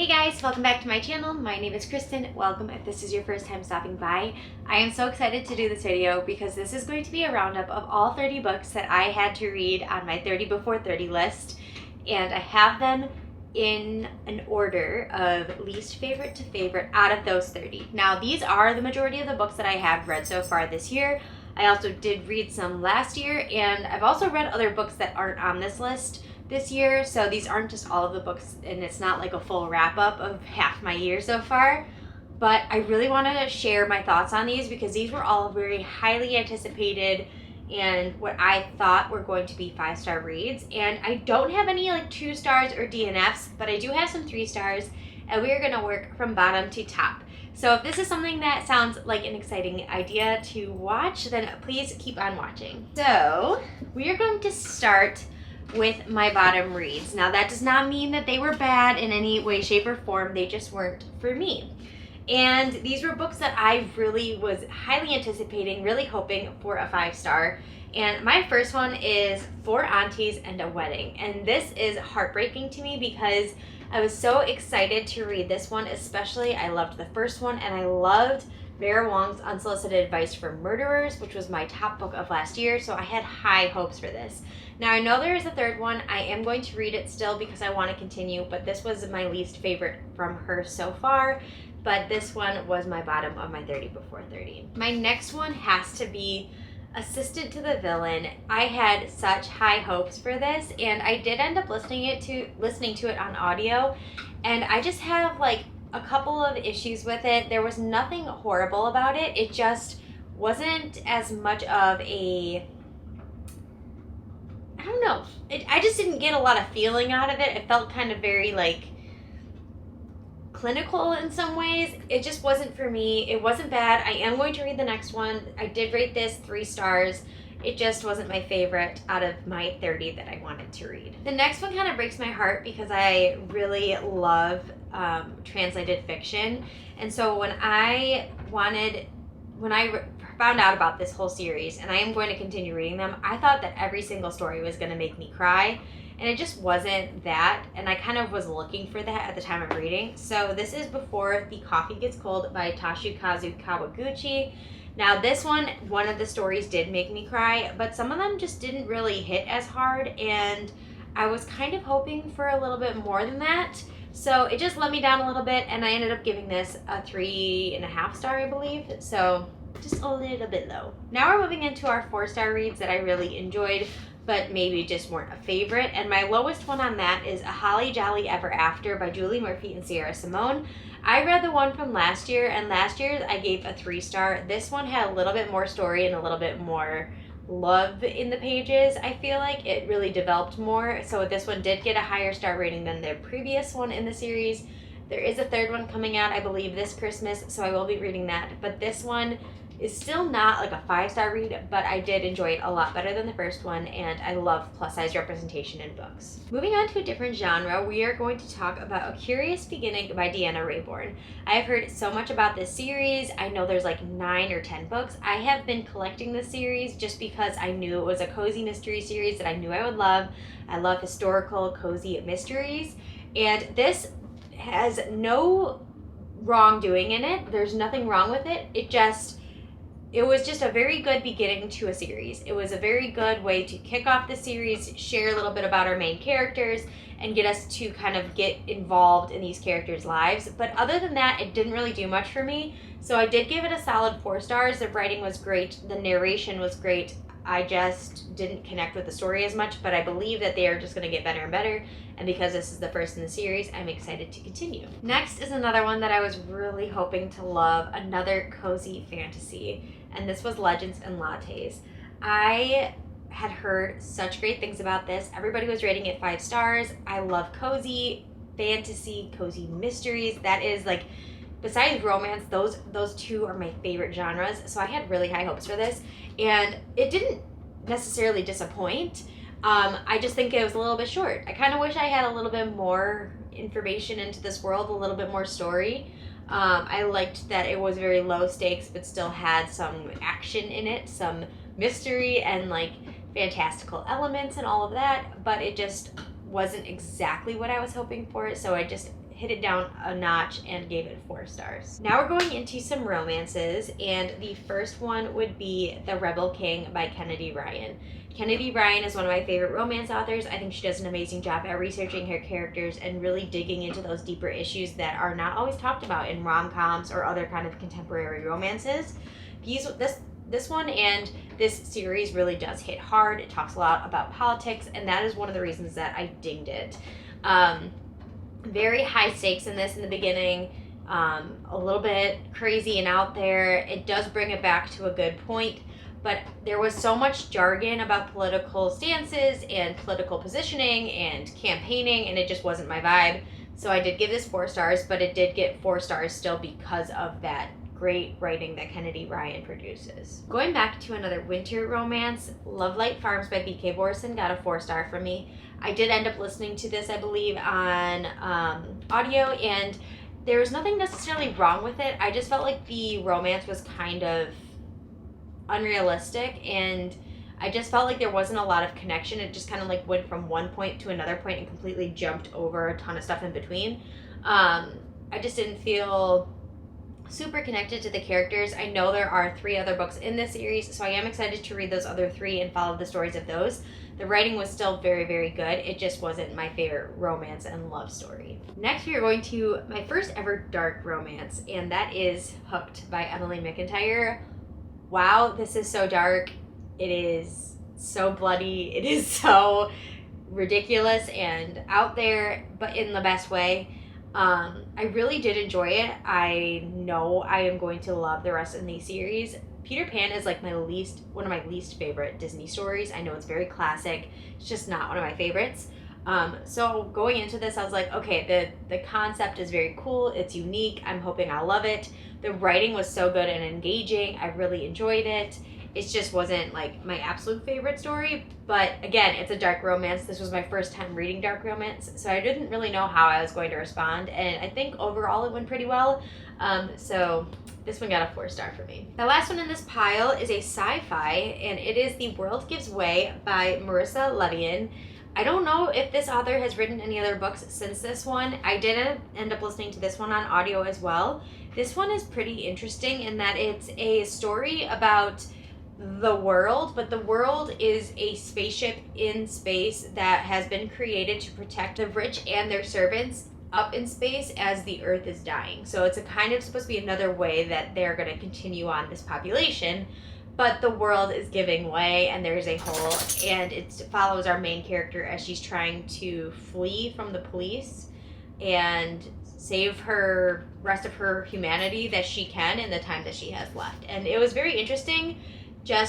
Hey guys, welcome back to my channel. My name is Kristen. Welcome if this is your first time stopping by. I am so excited to do this video because this is going to be a roundup of all 30 books that I had to read on my 30 before 30 list, and I have them in an order of least favorite to favorite out of those 30. Now these are the majority of the books that I have read so far this year. I also did read some last year, and I've also read other books that aren't on this list this year, so these aren't just all of the books, and it's not like a full wrap-up of half my year so far. But I really want to share my thoughts on these because these were all very highly anticipated and what I thought were going to be 5-star reads. And I don't have any like 2 stars or DNFs, but I do have some 3 stars, and we are going to work from bottom to top. So if this is something that sounds like an exciting idea to watch, then please keep on watching. So we are going to start with my bottom reads. Now that does not mean that they were bad in any way, shape, or form. They just weren't for me. And these were books that I really was highly anticipating, really hoping for a 5-star. And my first one is 4 Aunties and a Wedding. And this is heartbreaking to me because I was so excited to read this one, especially I loved the first one, and I loved Vera Wong's Unsolicited Advice for Murderers, which was my top book of last year, so I had high hopes for this. Now I know there is a third one. I am going to read it still because I want to continue, but this was my least favorite from her so far, but this one was my bottom of my 30 before 30. My next one has to be Assistant to the Villain. I had such high hopes for this, and I did end up listening to it on audio, and I just have like a couple of issues with it. There was nothing horrible about it. It just wasn't as much of a, I don't know. I just didn't get a lot of feeling out of it. It felt kind of very like clinical in some ways. It just wasn't for me. It wasn't bad. I am going to read the next one. I did rate this 3 stars. It just wasn't my favorite out of my 30 that I wanted to read. The next one kind of breaks my heart because I really love translated fiction. And so when I found out about this whole series, and I am going to continue reading them, I thought that every single story was going to make me cry. And it just wasn't that, and I kind of was looking for that at the time of reading. So this is Before the Coffee Gets Cold by Toshikazu Kawaguchi. Now this one of the stories did make me cry, but some of them just didn't really hit as hard, and I was kind of hoping for a little bit more than that. So it just let me down a little bit, and I ended up giving this a 3.5 star, I believe. So just a little bit low. Now we're moving into our 4-star reads that I really enjoyed, but maybe just weren't a favorite. And my lowest one on that is A Holly Jolly Ever After by Julie Murphy and Sierra Simone. I read the one from last year, and last year I gave a 3-star. This one had a little bit more story and a little bit more love in the pages. I feel like it really developed more. So this one did get a higher star rating than the previous one in the series. There is a third one coming out, I believe, this Christmas, so I will be reading that. But this one is still not like a 5-star read, but I did enjoy it a lot better than the first one, and I love plus-size representation in books. Moving on to a different genre, we are going to talk about A Curious Beginning by Deanna Raybourn. I have heard so much about this series. I know there's like 9 or 10 books. I have been collecting this series just because I knew it was a cozy mystery series that I knew I would love. I love historical, cozy mysteries, and this has no wrongdoing in it. There's nothing wrong with it. It was just a very good beginning to a series. It was a very good way to kick off the series, share a little bit about our main characters, and get us to kind of get involved in these characters' lives. But other than that, it didn't really do much for me. So I did give it a solid 4 stars. The writing was great. The narration was great. I just didn't connect with the story as much, but I believe that they are just going to get better and better. And because this is the first in the series, I'm excited to continue. Next is another one that I was really hoping to love, another cozy fantasy, and this was Legends and Lattes. I had heard such great things about this. Everybody was rating it 5 stars. I love cozy fantasy, cozy mysteries. That is like, besides romance, those 2 are my favorite genres. So I had really high hopes for this, and it didn't necessarily disappoint. I just think it was a little bit short. I kind of wish I had a little bit more information into this world, a little bit more story. I liked that it was very low stakes, but still had some action in it, some mystery and like fantastical elements and all of that, but it just wasn't exactly what I was hoping for, so I just hit it down a notch and gave it 4 stars. Now we're going into some romances, and the first one would be The Rebel King by Kennedy Ryan. Kennedy Ryan is one of my favorite romance authors. I think she does an amazing job at researching her characters and really digging into those deeper issues that are not always talked about in rom-coms or other kind of contemporary romances. This one and this series really does hit hard. It talks a lot about politics, and that is one of the reasons that I dinged it. Very high stakes in this in the beginning, a little bit crazy and out there. It does bring it back to a good point, but there was so much jargon about political stances and political positioning and campaigning, and it just wasn't my vibe. So I did give this 4 stars, but it did get 4 stars still because of that great writing that Kennedy Ryan produces. Going back to another winter romance, Love Light Farms by B.K. Borson got a 4 star from me. I did end up listening to this, I believe, on audio, and there was nothing necessarily wrong with it. I just felt like the romance was kind of unrealistic, and I just felt like there wasn't a lot of connection. It just kind of like went from one point to another point and completely jumped over a ton of stuff in between. I just didn't feel super connected to the characters. I know there are 3 other books in this series, so I am excited to read those other 3 and follow the stories of those. The writing was still very, very good. It just wasn't my favorite romance and love story. Next, we are going to my first ever dark romance, and that is Hooked by Emily McIntyre. Wow, this is so dark. It is so bloody. It is so ridiculous and out there, but in the best way. I really did enjoy it. I know I am going to love the rest of the series. Peter Pan is like one of my least favorite Disney stories. I know it's very classic. It's just not one of my favorites. So going into this, I was like, okay, the concept is very cool. It's unique. I'm hoping I'll love it. The writing was so good and engaging. I really enjoyed it. It just wasn't like my absolute favorite story, but again, it's a dark romance. This was my first time reading dark romance, so I didn't really know how I was going to respond, and I think overall it went pretty well. So this one got a 4 star for me. The last one in this pile is a sci-fi, and it is The World Gives Way by Marissa Levian. I don't know if this author has written any other books since this one. I did end up listening to this one on audio as well. This one is pretty interesting in that it's a story about the world, but the world is a spaceship in space that has been created to protect the rich and their servants up in space as the earth is dying. So it's a kind of supposed to be another way that they're going to continue on this population, but the world is giving way and there's a hole, and it follows our main character as she's trying to flee from the police and save her rest of her humanity that she can in the time that she has left. And it was very interesting. I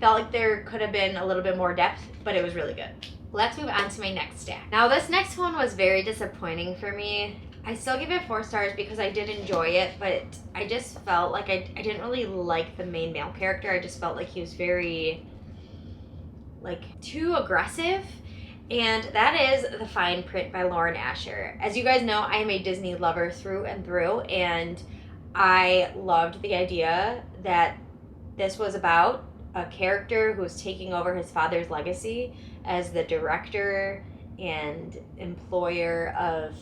felt like there could have been a little bit more depth, but it was really good. Let's move on to my next stack. Now, this next one was very disappointing for me. I still give it 4 stars because I did enjoy it, but I just felt like I didn't really like the main male character. I just felt like he was very, too aggressive. And that is The Fine Print by Lauren Asher. As you guys know, I am a Disney lover through and through, and I loved the idea that this was about a character who was taking over his father's legacy as the director and employer of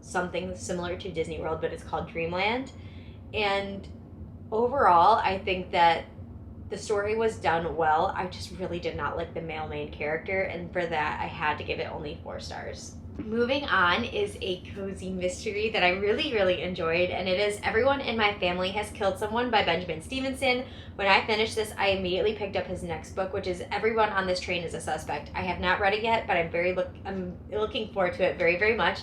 something similar to Disney World, but it's called Dreamland. And overall, I think that the story was done well. I just really did not like the male main character, and for that, I had to give it only 4 stars. Moving on is a cozy mystery that I really, really enjoyed, and it is Everyone in My Family Has Killed Someone by Benjamin Stevenson. When I finished this, I immediately picked up his next book, which is Everyone on This Train is a Suspect. I have not read it yet, but I'm looking forward to it very, very much.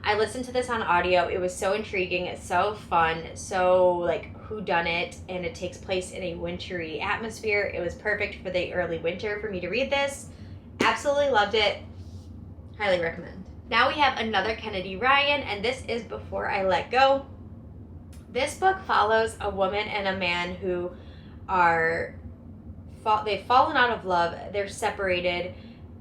I listened to this on audio. It was so intriguing, it's so fun, so whodunit, and it takes place in a wintry atmosphere. It was perfect for the early winter for me to read this. Absolutely loved it. Highly recommend. Now we have another Kennedy Ryan, and this is Before I Let Go. This book follows a woman and a man who they've fallen out of love, they're separated,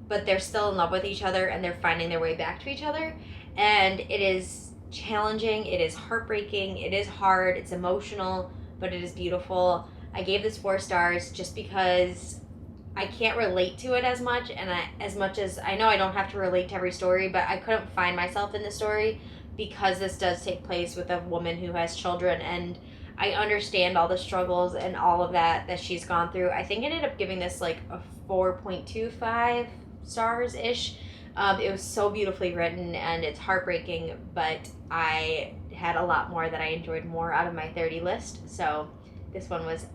but they're still in love with each other, and they're finding their way back to each other. And it is challenging, it is heartbreaking, it is hard, it's emotional, but it is beautiful. I gave this 4 stars just because I can't relate to it as much, and as much as I know I don't have to relate to every story, but I couldn't find myself in the story. because this does take place with a woman who has children, and I understand all the struggles and all of that she's gone through. I think I ended up giving this like a 4.25 stars-ish. It was so beautifully written and it's heartbreaking, but I had a lot more that I enjoyed more out of my 30 list. So this one was,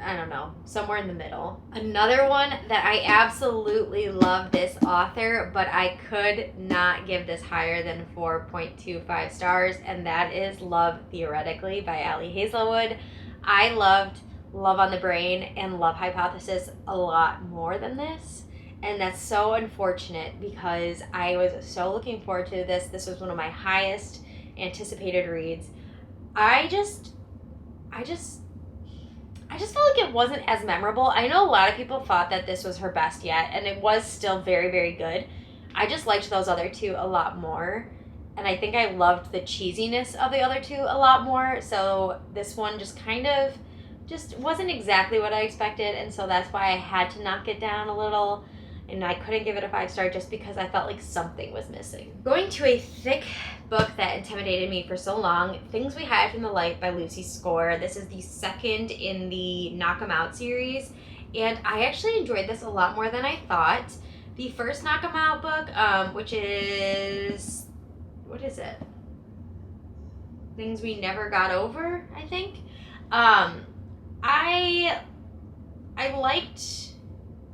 I don't know, somewhere in the middle. Another one that I absolutely love this author, but I could not give this higher than 4.25 stars, and that is Love Theoretically by Ali Hazelwood. I loved Love on the Brain and Love Hypothesis a lot more than this, and that's so unfortunate because I was so looking forward to this. This was one of my highest anticipated reads. I just felt like it wasn't as memorable. I know a lot of people thought that this was her best yet, and it was still very, very good. I just liked those other two a lot more, and I think I loved the cheesiness of the other two a lot more, so this one just kind of just wasn't exactly what I expected, and so that's why I had to knock it down a little, and I couldn't give it a 5-star just because I felt like something was missing. Going to a thick book that intimidated me for so long, Things We Hide from the Light by Lucy Score. This is the second in the Knock 'Em Out series, and I actually enjoyed this a lot more than I thought. The first Knock 'Em Out book, which is, what is it? Things We Never Got Over, I think. I liked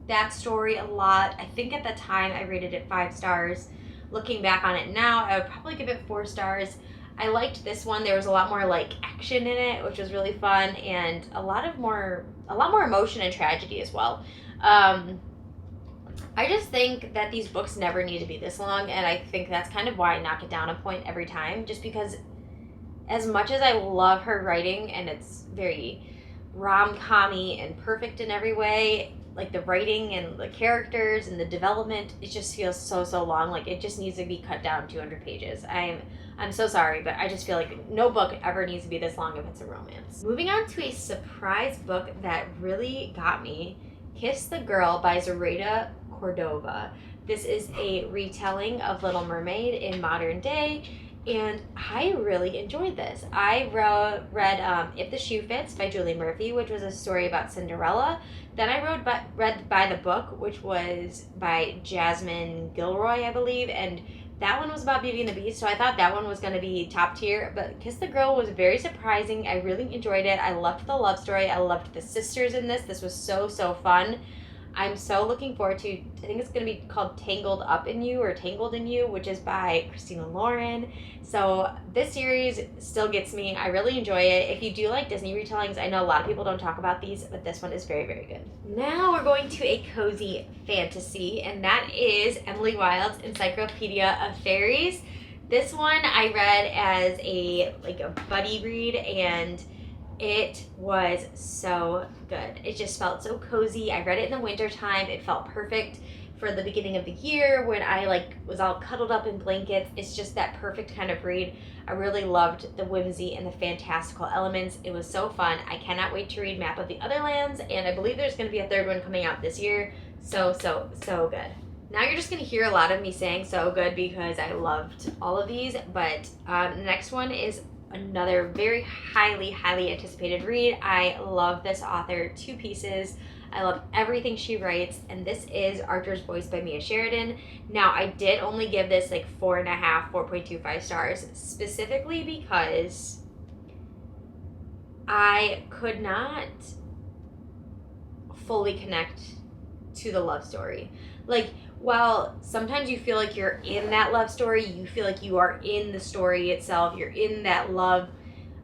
that story a lot. I think at the time I rated it 5 stars. Looking back on it now, I would probably give it 4 stars. I liked this one. There was a lot more like action in it, which was really fun, and a lot more emotion and tragedy as well. I just think that these books never need to be this long, and I think that's kind of why I knock it down a point every time, just because as much as I love her writing, and it's very rom-com-y and perfect in every way, like the writing and the characters and the development, it just feels so long. Like it just needs to be cut down 200 pages. I'm so sorry, but I just feel like no book ever needs to be this long if it's a romance. Moving on to a surprise book that really got me, Kiss the Girl by Zoraida Cordova. This is a retelling of Little Mermaid in modern day, and I really enjoyed this. I read If the Shoe Fits by Julie Murphy, which was a story about Cinderella. Then I read By the Book, which was by Jasmine Gilroy, I believe, and that one was about Beauty and the Beast, so I thought that one was going to be top tier, but Kiss the Girl was very surprising. I really enjoyed it. I loved the love story. I loved the sisters in this. This was so fun. I'm so looking forward to, I think it's going to be called Tangled Up in You or Tangled in You, which is by Christina Lauren. So this series still gets me. I really enjoy it. If you do like Disney retellings, I know a lot of people don't talk about these, but this one is very, very good. Now we're going to a cozy fantasy, and that is Emily Wilde's Encyclopedia of Fairies. This one I read as a buddy read, and it was so good. It just felt so cozy. I read it in the winter time. It felt perfect for the beginning of the year when I was all cuddled up in blankets. It's just that perfect kind of read. I really loved the whimsy and the fantastical elements. It was so fun. I cannot wait to read Map of the Otherlands, and I believe there's going to be a third one coming out this year. So good. Now you're just going to hear a lot of me saying so good because I loved all of these, but the next one is another very highly anticipated read. I love this author to pieces. I love everything she writes, and this is Archer's Voice by Mia Sheridan. Now, I did only give this 4.25 stars, specifically because I could not fully connect to the love story. While sometimes you feel like you're in that love story, you feel like you are in the story itself, you're in that love,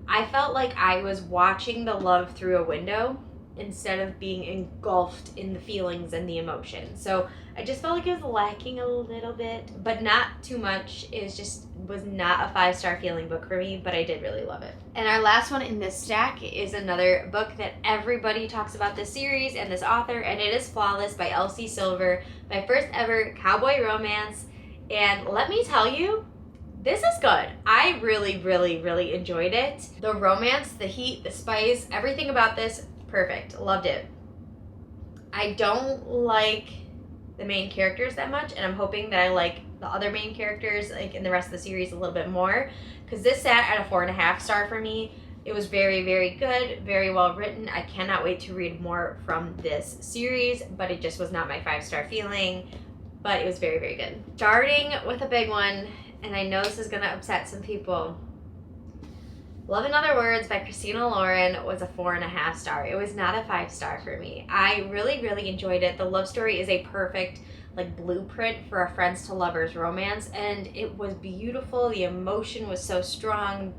I felt like I was watching the love through a window instead of being engulfed in the feelings and the emotions. So I just felt like it was lacking a little bit, but not too much. It was not a 5-star feeling book for me, but I did really love it. And our last one in this stack is another book that everybody talks about this series and this author, and it is Flawless by Elsie Silver, my first ever cowboy romance. And let me tell you, this is good. I really enjoyed it. The romance, the heat, the spice, everything about this, perfect. Loved it. I don't like the main characters that much, and I'm hoping that I like the other main characters, like in the rest of the series, a little bit more, because this sat at a 4.5 star for me. It was very, very good, very well written. I cannot wait to read more from this series, but it just was not my 5-star feeling, but it was very, very good. Starting with a big one, and I know this is gonna upset some people. Love in Other Words by Christina Lauren was a 4.5 star. It was not a 5-star for me. I really, really enjoyed it. The love story is a perfect like blueprint for a friends to lovers romance, and it was beautiful. The emotion was so strong.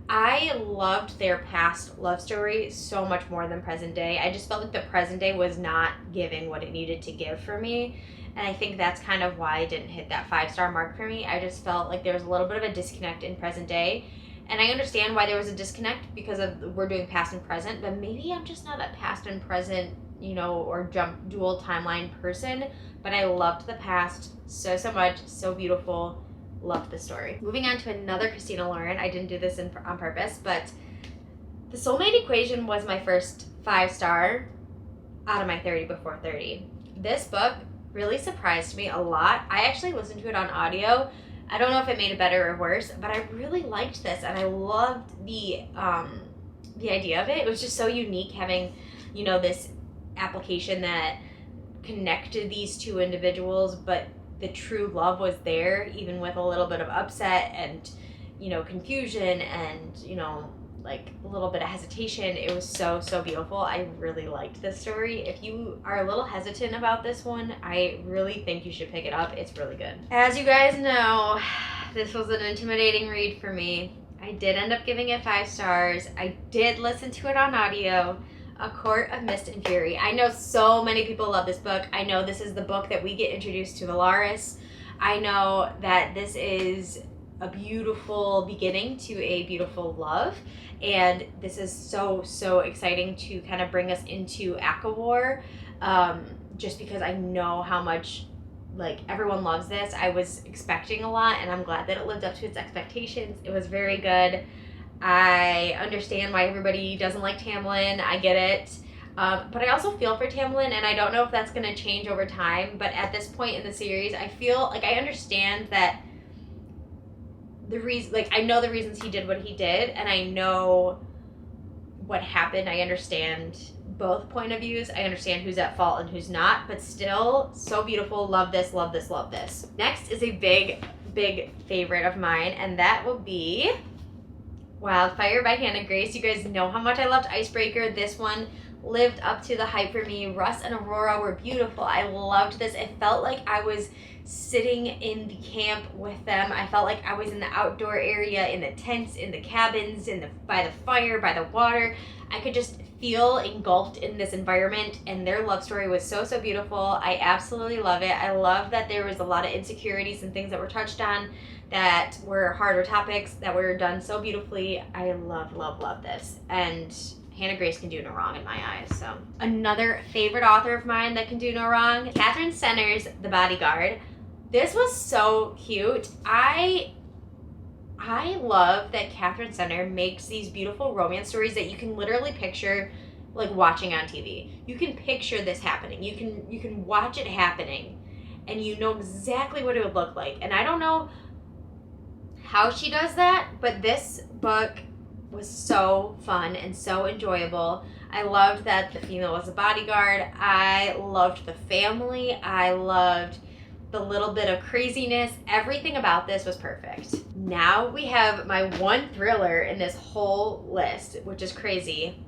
I loved their past love story so much more than present day. I just felt like the present day was not giving what it needed to give for me. And I think that's kind of why I didn't hit that 5-star mark for me. I just felt like there was a little bit of a disconnect in present day. And I understand why there was a disconnect because of we're doing past and present, but maybe I'm just not a past and present, you know, or jump dual timeline person. But I loved the past so much, so beautiful. Loved the story. Moving on to another Christina Lauren. I didn't do this on purpose, but The Soulmate Equation was my first 5-star out of my 30 before 30. This book really surprised me a lot. I actually listened to it on audio. I don't know if it made it better or worse, but I really liked this, and I loved the idea of it. It was just so unique having, you know, this application that connected these two individuals, but the true love was there, even with a little bit of upset and, you know, confusion and, you know, like a little bit of hesitation. It was so beautiful. I really liked this story. If you are a little hesitant about this one, I really think you should pick it up. It's really good. As you guys know, this was an intimidating read for me. I did end up giving it 5 stars. I did listen to it on audio. A Court of Mist and Fury. I know so many people love this book. I know this is the book that we get introduced to Valaris. I know that this is a beautiful beginning to a beautiful love, and this is so exciting to kind of bring us into ACOWAR, just because I know how much like everyone loves this. I was expecting a lot, and I'm glad that it lived up to its expectations. It was very good. I understand why everybody doesn't like Tamlin. I get it. But I also feel for Tamlin, and I don't know if that's going to change over time. But at this point in the series, I feel like I understand that the reason, like, I know the reasons he did what he did, and I know what happened. I understand both point of views. I understand who's at fault and who's not, but still so beautiful. Love this, love this, love this. Next is a big favorite of mine, and that will be Wildfire by Hannah Grace. You guys know how much I loved Icebreaker. This one lived up to the hype for me. Russ and Aurora were beautiful. I loved this. It felt like I was sitting in the camp with them. I felt like I was in the outdoor area, in the tents, in the cabins, by the fire, by the water. I could just feel engulfed in this environment, and their love story was so beautiful. I absolutely love it. I love that there was a lot of insecurities and things that were touched on that were harder topics that were done so beautifully. I love this. And Hannah Grace can do no wrong in my eyes. So another favorite author of mine that can do no wrong, Catherine Center's The Bodyguard. This was so cute. I love that Catherine Center makes these beautiful romance stories that you can literally picture like watching on TV. You can picture this happening. You can watch it happening, and you know exactly what it would look like. And I don't know how she does that, but this book was so fun and so enjoyable. I loved that the female was a bodyguard. I loved the family. I loved the little bit of craziness. Everything about this was perfect. Now we have my one thriller in this whole list, which is crazy.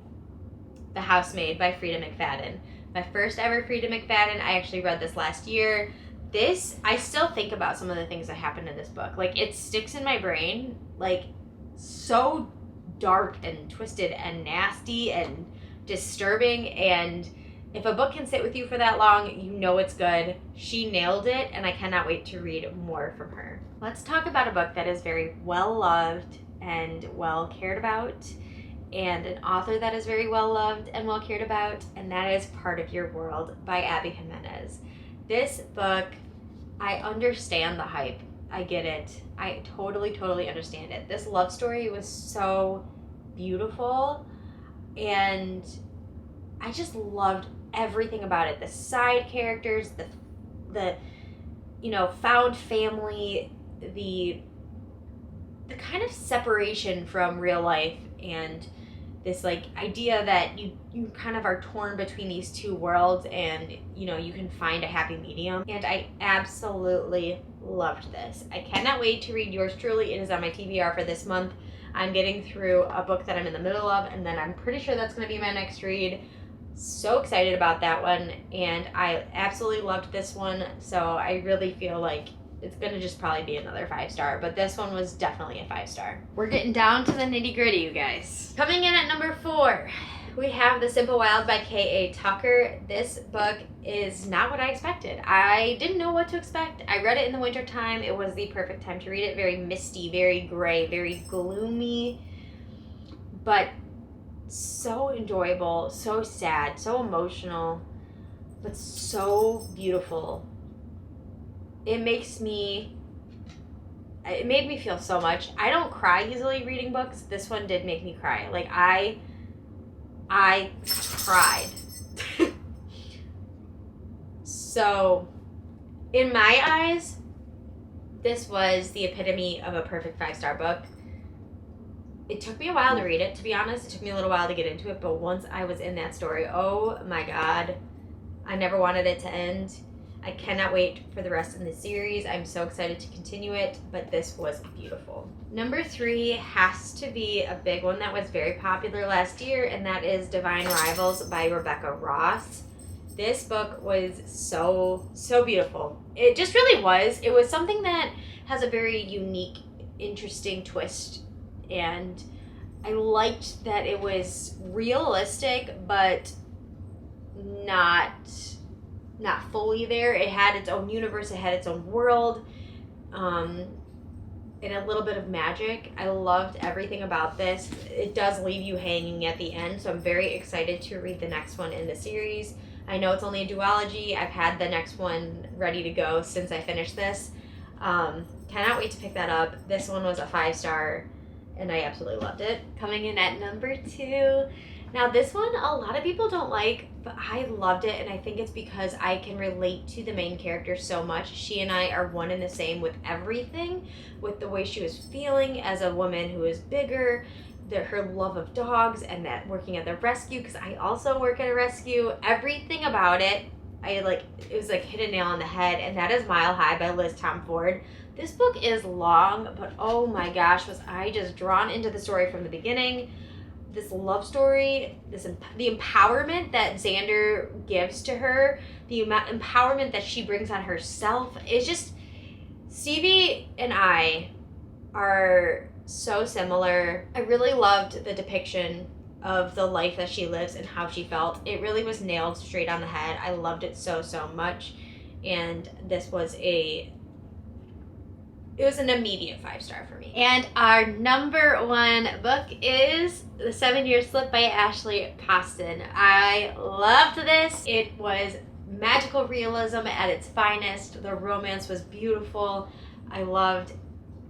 The Housemaid by Frida McFadden. My first ever Frida McFadden. I actually read this last year. This, I still think about some of the things that happened in this book. Like, it sticks in my brain, like, so dark and twisted and nasty and disturbing, and if a book can sit with you for that long, you know it's good. She nailed it, and I cannot wait to read more from her. Let's talk about a book that is very well loved and well cared about, and an author that is very well loved and well cared about, and that is Part of Your World by Abby Jimenez. This book, I understand the hype. I get it. I totally understand it. This love story was so beautiful, and I just loved everything about it. The side characters, the you know, found family, the kind of separation from real life, and this like idea that you kind of are torn between these two worlds, and you know, you can find a happy medium. And I absolutely loved this. I cannot wait to read yours truly. It is on my TBR for this month. I'm getting through a book that I'm in the middle of, and then I'm pretty sure that's going to be my next read. So excited about that one, and I absolutely loved this one, so I really feel like it's gonna just probably be another 5-star, but this one was definitely a 5-star. We're getting down to the nitty-gritty, you guys. Coming in at number 4, we have The Simple Wild by K.A. Tucker. This book is not what I expected. I didn't know what to expect. I read it in the winter time. It was the perfect time to read it. Very misty, very gray, very gloomy, but so enjoyable, so sad, so emotional, but so beautiful. It made me feel so much. I don't cry easily reading books. This one did make me cry. Like, I cried. So, in my eyes, this was the epitome of a perfect 5-star book. It took me a while to read it, to be honest. It took me a little while to get into it, but once I was in that story, oh my God, I never wanted it to end. I cannot wait for the rest of the series. I'm so excited to continue it, but this was beautiful. Number 3 has to be a big one that was very popular last year, and that is Divine Rivals by Rebecca Ross. This book was so beautiful. It just really was. It was something that has a very unique, interesting twist, and I liked that it was realistic, but not fully there. It had its own universe, it had its own world, and a little bit of magic. I loved everything about this. It does leave you hanging at the end, so I'm very excited to read the next one in the series. I know it's only a duology. I've had the next one ready to go since I finished this. Cannot wait to pick that up. This one was a 5-star, and I absolutely loved it. Coming in at number 2. Now, this one a lot of people don't like, but I loved it, and I think it's because I can relate to the main character so much. She and I are one and the same with everything, with the way she was feeling as a woman who is bigger, her love of dogs, and that working at the rescue, because I also work at a rescue. Everything about it, it was like hit a nail on the head, and that is Mile High by Liz Tomford. This book is long, but oh my gosh, was I just drawn into the story from the beginning. This love story, the empowerment that Xander gives to her, the empowerment that she brings on herself. It's just, Stevie and I are so similar. I really loved the depiction of the life that she lives and how she felt. It really was nailed straight on the head. I loved it so much, and this was it was an immediate 5-star for me. And our number 1 book is The 7-Year Slip by Ashley Poston. I loved this. It was magical realism at its finest. The romance was beautiful. I loved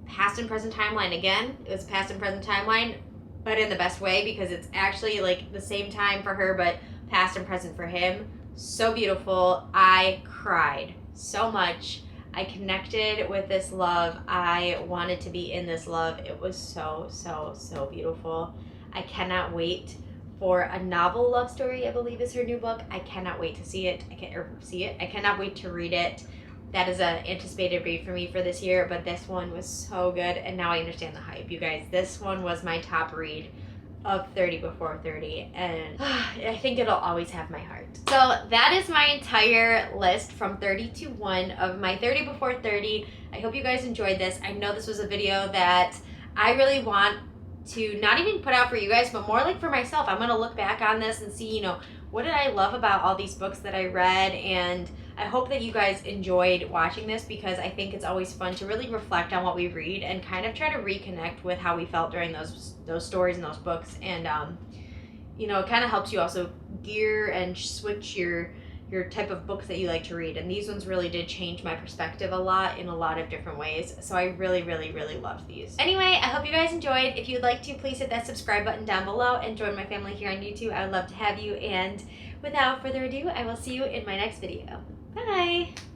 past and present timeline again. It was past and present timeline, but in the best way, because it's actually like the same time for her, but past and present for him. So beautiful. I cried so much. I connected with this love. I wanted to be in this love. It was so beautiful. I cannot wait for a novel love story, I believe is her new book. I cannot wait to see it. I cannot wait to read it. That is an anticipated read for me for this year, but this one was so good, and now I understand the hype, you guys. This one was my top read of 30 before 30, and I think it'll always have my heart. So that is my entire list from 30 to 1 of my 30 before 30. I hope you guys enjoyed this. I know this was a video that I really want to not even put out for you guys, but more like for myself. I'm gonna look back on this and see, you know, what did I love about all these books that I read, and I hope that you guys enjoyed watching this, because I think it's always fun to really reflect on what we read and kind of try to reconnect with how we felt during those stories and those books. And you know, it kind of helps you also gear and switch your type of books that you like to read. And these ones really did change my perspective a lot in a lot of different ways. So I really loved these. Anyway, I hope you guys enjoyed. If you'd like to, please hit that subscribe button down below and join my family here on YouTube. I would love to have you. And without further ado, I will see you in my next video. Bye!